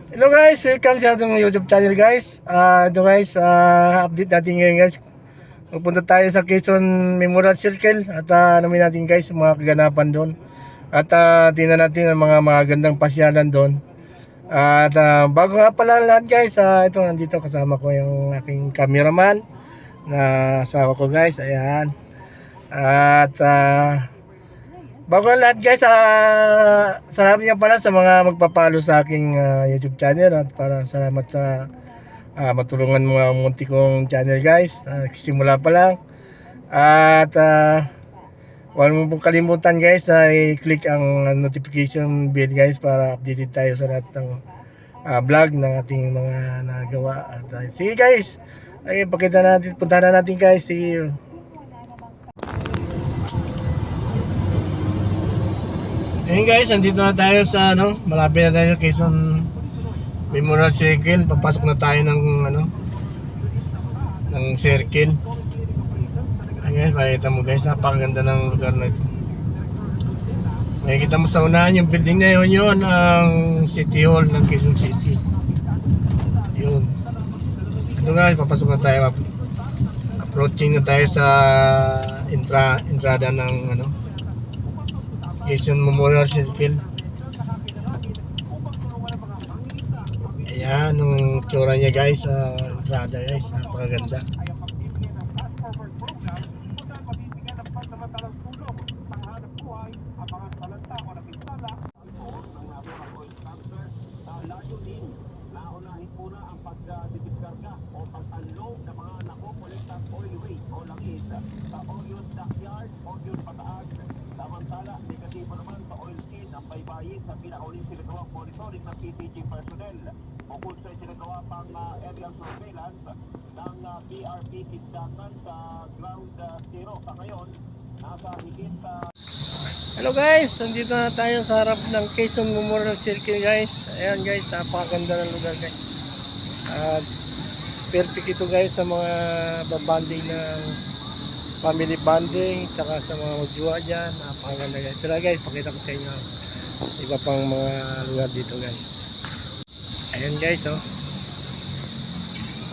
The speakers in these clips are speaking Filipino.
Hello guys, welcome sa ating YouTube channel guys. Ito guys, update natin ngayon guys. Pupunta tayo sa Quezon Memorial Circle at alamin natin guys mga kaganapan doon. At tingnan natin ang mga magandang pasyalan doon. At bago nga pala ang lahat guys, ito nandito kasama ko yung aking cameraman na asawa ko guys. Ayan. At bago ang lahat guys, salamat nga pala sa mga magpapalo sa aking YouTube channel at para salamat sa matulungan mga munti kong channel guys. Simula pa lang. At huwag mo pong kalimutan guys na i-click ang notification bell guys para updated tayo sa lahat ng vlog ng ating mga nagawa. At sige guys, ay pakita natin, punta na natin guys. See you. Ayun guys, nandito na tayo sa malapit na tayo Quezon Memorial Circle. Papasok na tayo ng circle. Ayun guys, makikita mo guys, napakaganda ng lugar na ito. Makikita mo sa unahan yung building na yun ang City Hall ng Quezon City. Yun. Ito guys, papasok na tayo. Approaching na tayo sa entrada ng Quezon Memorial Circle. Ayan, ang tsura niya guys, entrada guys, napakaganda. Naunahin muna ang pagdidiskarga o pag-unload ng mga nakukuliktang oil waste o langis sa Orion Dockyard, Orion Pataag. Samantala, negatibo naman sa oil skin ang baybayin sa pinakauling sinagawang monitoring ng PTG personnel. Bukod sa sinagawa pang aerial surveillance ng BRP Tindakan sa ground zero sa ngayon, nasa higit Hello guys, nandito na tayo sa harap ng Quezon Memorial Circle guys. Ayan guys, napakaganda ng lugar guys. Perfect ito guys sa mga babanding ng family bonding, tsaka sa mga magjuwa dyan. Napakaganda guys. Tara guys, pakita ko sa inyo iba pang mga lugar dito guys. Ayan guys, oh.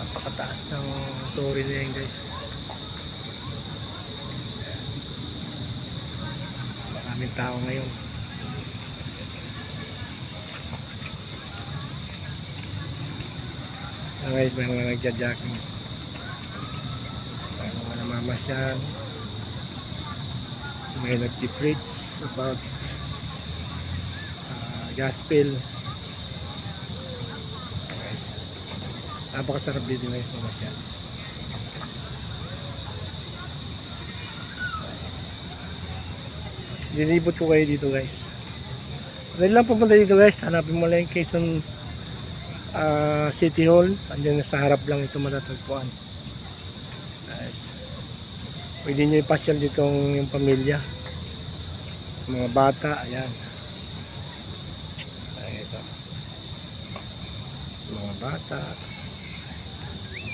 Napakataas ng story na yan guys. Maraming tao ngayon. Guys, may mga nagja-jogging, may mga namamasyal, may nagti-preach about gospel. Guys, napakasarap dito guys, mamasyal. Dinibot ko kayo dito guys. Dahil lang pupunta dito guys, hanapin mo lang yung Quezon City Hall. Andiyan sa harap lang ito matatagpuan. Guys, pwede nyo ipasyal dito yung pamilya, mga bata. Ayan, ito mga bata,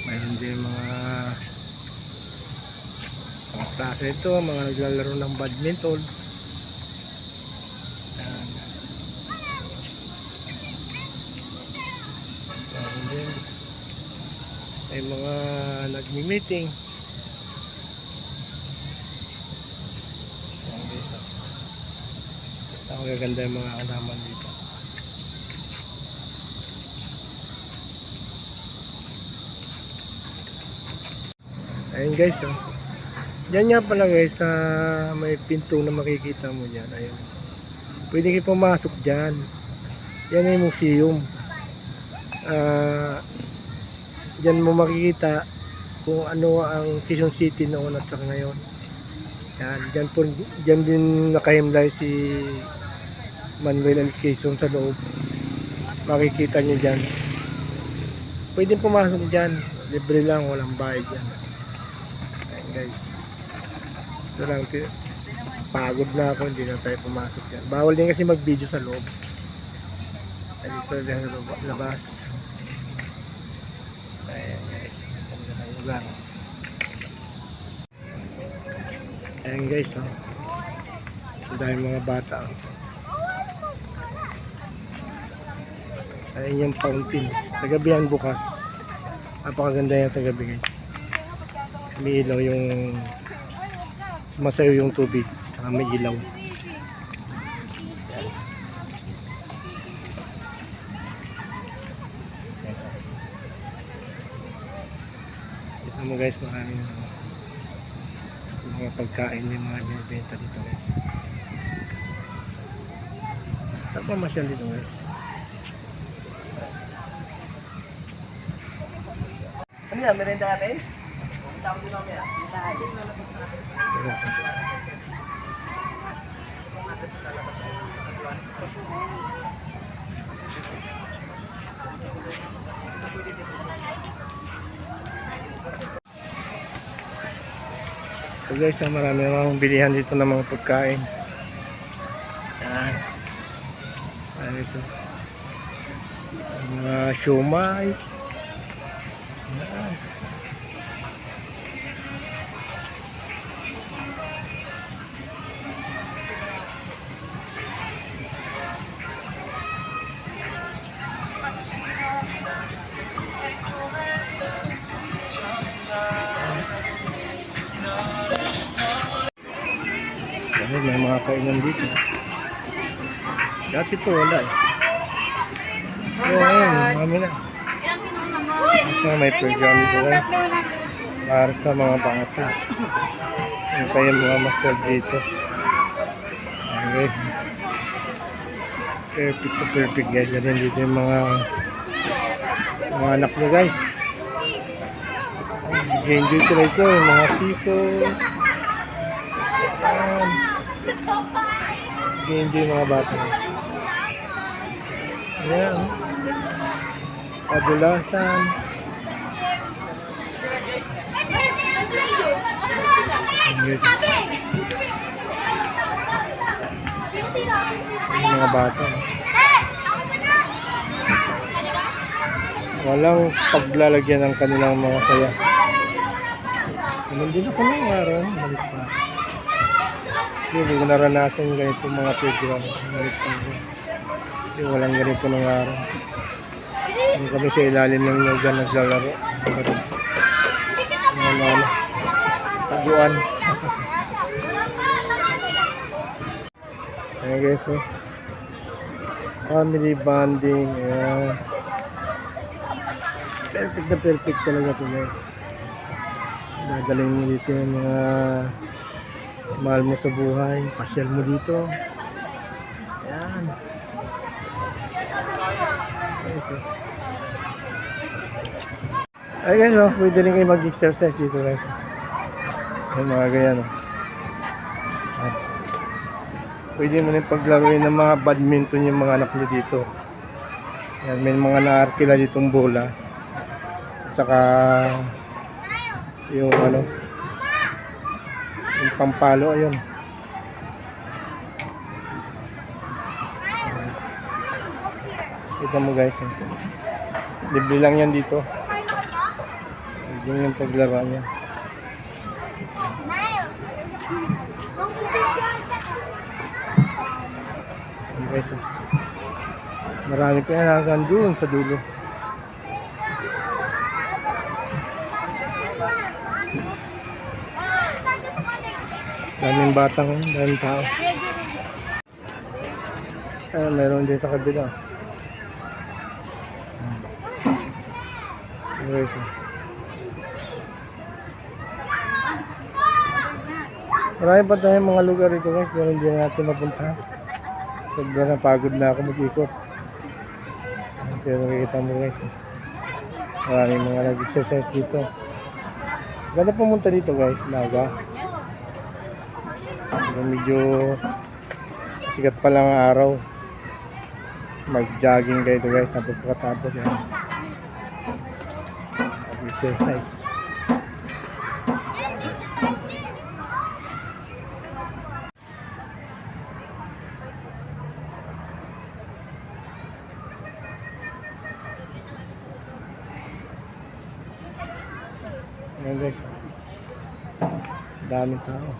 mayroon din mga klase ito, mga naglalaro ng badminton. May mga nagmi-meeting. Ang gaganda yung mga alaman dito. Ayun guys, oh. Diyan nga pala guys, may pinto na makikita mo dyan. Ayun. Pwede kayo pumasok dyan. Yan ay museum. Diyan mo makikita kung ano ang Quezon City noon at saka ngayon. Yan, diyan din nakahimlay si Manuel L. Quezon sa loob. Makikita nyo dyan. Pwede pumasok dyan. Libre lang, walang bayad dyan. Ayan guys. So lang, pagod na ako, hindi na tayo pumasok dyan. Bawal din kasi mag-video sa loob. Dito lang sa labas. Ayan guys, ganda ng lugar. Ayan guys, oh. Ang dahil mga bata. Ayun yung fountain. Sa gabi yan bukas. Napakaganda yan sa gabi guys. May ilaw yung sumasayo yung tubig. Saka may ilaw. Ito mo guys, maraming mga pagkain, may mga binibenta dito guys. Saan pa masyal dito guys? Ano yan? Merenda natin? Tawag din namin yan. So guys, marami namang bilihan dito ng mga pagkain. Yan. Ayos. Mga siomay. Yan. Ayun, may mga kainan dito. Dati po wala eh. So ayun, marami na. So may program dito guys. Para sa mga bata. Yung kayo mga master dito. Ayun guys. Perfect to perfect guys. Yan dito yung mga anak nyo guys. Enjoy sila ito. Yung mga siso. Enjoy mga bata. Ayan. Kadulasan. Mga bata. Walang paglalagyan ng kanilang mga saya. Nandun ako ng araw. Balik pa. Hindi ko naranasan ganito mga program. Balik pa. Walang ganito ng araw. Kami sa ilalim ng yoga naglalaro. Taguan. Ayan guys, oh. Family bonding. Ayan. Perfect na perfect talaga ito guys. Nagaling mo dito yung mga mahal mo sa buhay. Pasyal mo dito. Ayan. Guys, oh. Ay guys, oh, pwede rin kayo mag-exercise dito guys. Ay mga ganyan, oh. At pwede mo rin paglaruin ng mga badminton yung mga anak nyo dito. Yan, may mga naarkila ditong bola. At saka yung ano, yung pampalo, ayun. Kita mo guys, eh. Libre lang yan dito. Yun yung paglaro niya. Okay, so marami pa yan hanggang doon sa dulo. Daming batang, daming tao. Meron din sa kabila. Okay, so marami pa tayong mga lugar dito guys, pero hindi na natin mapuntahan. Sobrang napagod na ako mag-ikot. Pero makikita mo guys, maraming mga nag-exercise dito. Ganda pumunta dito guys, naga. Medyo sikat pa lang ang araw. Mag-jogging kayo dito guys, tapos pagkatapos yan. Mag-exercise. Ayan guys, daming tao.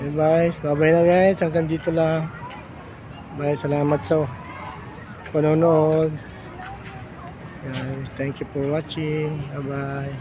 Okay guys, bye-bye na guys. Hanggang dito lang. Bye, salamat sa panonood. Guys, thank you for watching. Bye-bye.